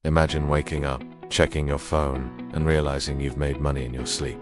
Imagine waking up, checking your phone, and realizing you've made money in your sleep.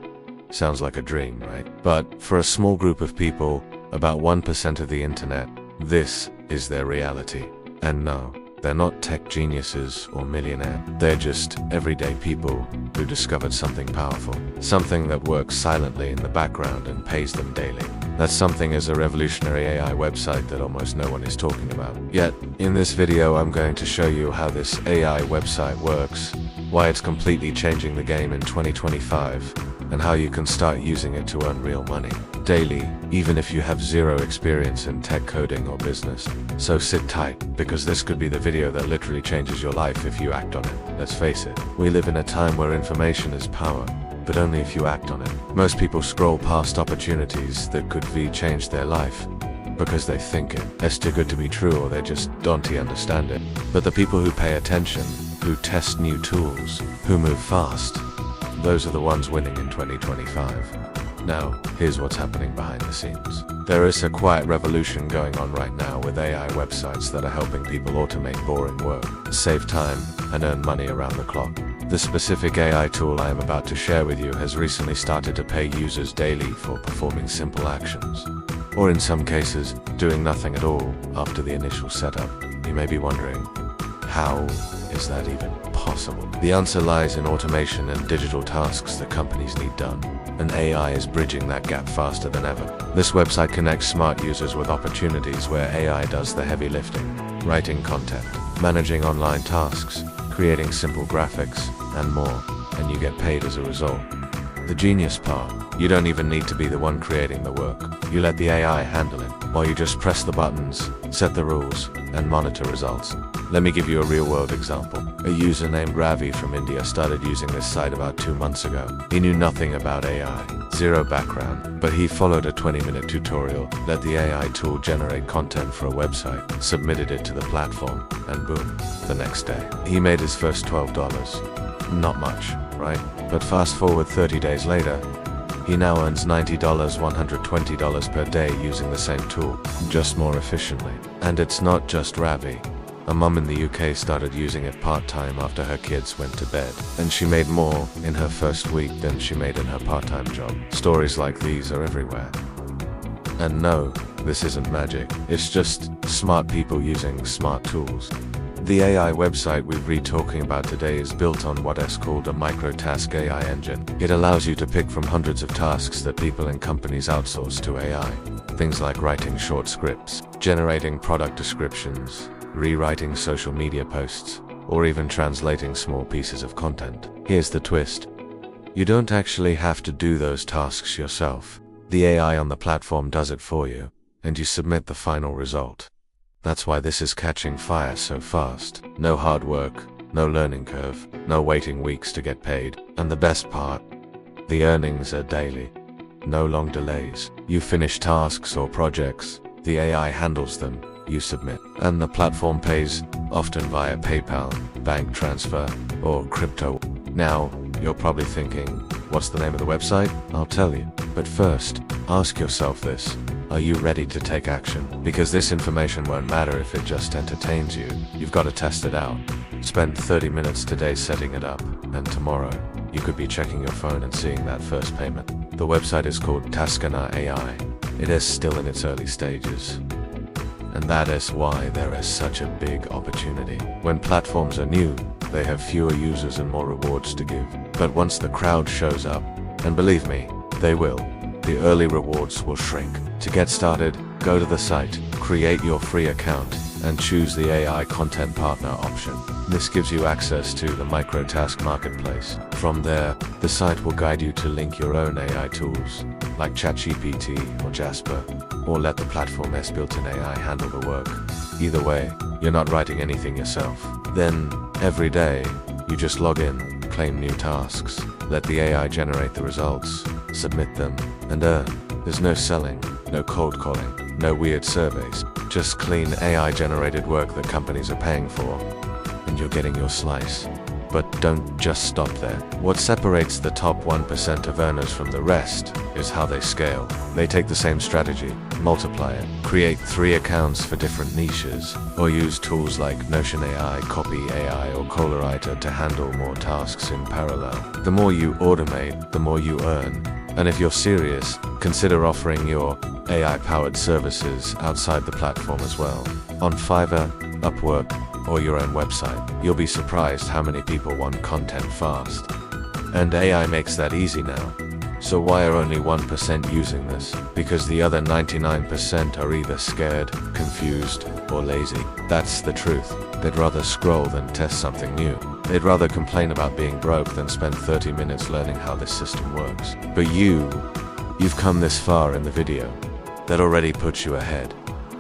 Sounds like a dream, right? But for a small group of people, about 1% of the internet, this is their reality. And no, they're not tech geniuses or millionaires. They're just everyday people who discovered something powerful, something that works silently in the background and pays them daily. That something is a revolutionary AI website that almost no one is talking about. Yet, in this video I'm going to show you how this AI website works, why it's completely changing the game in 2025, and how you can start using it to earn real money daily, even if you have zero experience in tech coding or business. So sit tight, because this could be the video that literally changes your life if you act on it. Let's face it, we live in a time where information is power, but only if you act on it. Most people scroll past opportunities that could change their life because they think it's too good to be true, or they just don't understand it. But the people who pay attention, who test new tools, who move fast, those are the ones winning in 2025. Now, here's what's happening behind the scenes. There is a quiet revolution going on right now with AI websites that are helping people automate boring work, save time, and earn money around the clock. The specific AI tool I am about to share with you has recently started to pay users daily for performing simple actions, or in some cases, doing nothing at all after the initial setup. You may be wondering, how is that even possible? The answer lies in automation and digital tasks that companies need done, and AI is bridging that gap faster than ever. This website connects smart users with opportunities where AI does the heavy lifting, writing content, managing online tasks, creating simple graphics, and more, and you get paid as a result. The genius part, you don't even need to be the one creating the work. You let the AI handle it, while you just press the buttons, set the rules, and monitor results. Let me give you a real-world example. A user named Ravi from India started using this site about 2 months ago. He knew nothing about AI, zero background, but he followed a 20-minute tutorial, let the AI tool generate content for a website, submitted it to the platform, and boom, the next day, he made his first $12. Not much, right? But fast forward 30 days later, he now earns $90, $120 per day using the same tool, just more efficiently. And it's not just Ravi. A mum in the UK started using it part-time after her kids went to bed, and she made more in her first week than she made in her part-time job. Stories like these are everywhere. And no, this isn't magic. It's just smart people using smart tools. The AI website we're talking about today is built on what is called a micro-task AI engine. It allows you to pick from hundreds of tasks that people and companies outsource to AI. Things like writing short scripts, generating product descriptions, rewriting social media posts, or even translating small pieces of content. Here's the twist. You don't actually have to do those tasks yourself. The AI on the platform does it for you, and you submit the final result. That's why this is catching fire so fast. No hard work, no learning curve, no waiting weeks to get paid. And the best part, the earnings are daily. No long delays. You finish tasks or projects, the AI handles them, you submit, and the platform pays, often via PayPal, bank transfer, or crypto. Now, you're probably thinking, what's the name of the website? I'll tell you. But first, ask yourself this. Are you ready to take action? Because this information won't matter if it just entertains you. You've got to test it out. Spend 30 minutes today setting it up, and tomorrow, you could be checking your phone and seeing that first payment. The website is called Taskana AI. It is still in its early stages. And that is why there is such a big opportunity. When platforms are new, they have fewer users and more rewards to give. But once the crowd shows up, and believe me, they will, the early rewards will shrink. To get started, go to the site, create your free account, and choose the AI Content Partner option. This gives you access to the microtask marketplace. From there, the site will guide you to link your own AI tools, like ChatGPT or Jasper, or let the platform's built-in AI handle the work. Either way, you're not writing anything yourself. Then, every day, you just log in, claim new tasks, let the AI generate the results, submit them, and earn. There's no selling, no cold calling, no weird surveys, just clean AI-generated work that companies are paying for, and you're getting your slice. But don't just stop there. What separates the top 1% of earners from the rest is how they scale. They take the same strategy, multiply it, create 3 accounts for different niches, or use tools like Notion AI, Copy AI, or Colorwriter to handle more tasks in parallel. The more you automate, the more you earn. And if you're serious, consider offering your AI-powered services outside the platform as well. On Fiverr, Upwork, or your own website. You'll be surprised how many people want content fast. And AI makes that easy now. So why are only 1% using this? Because the other 99% are either scared, confused, or lazy. That's the truth. They'd rather scroll than test something new. They'd rather complain about being broke than spend 30 minutes learning how this system works. But you've come this far in the video. That already puts you ahead.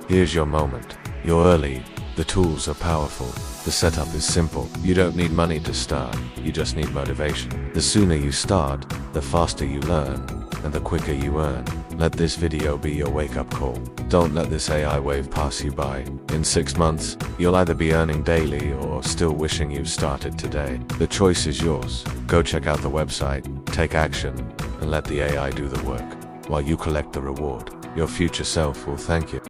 Here's your moment. You're early. The tools are powerful. The setup is simple. You don't need money to start. You just need motivation. The sooner you start, the faster you learn, and the quicker you earn. Let this video be your wake-up call. Don't let this AI wave pass you by. In 6 months, you'll either be earning daily or still wishing you'd started today. The choice is yours. Go check out the website, take action, and let the AI do the work, while you collect the reward. Your future self will thank you.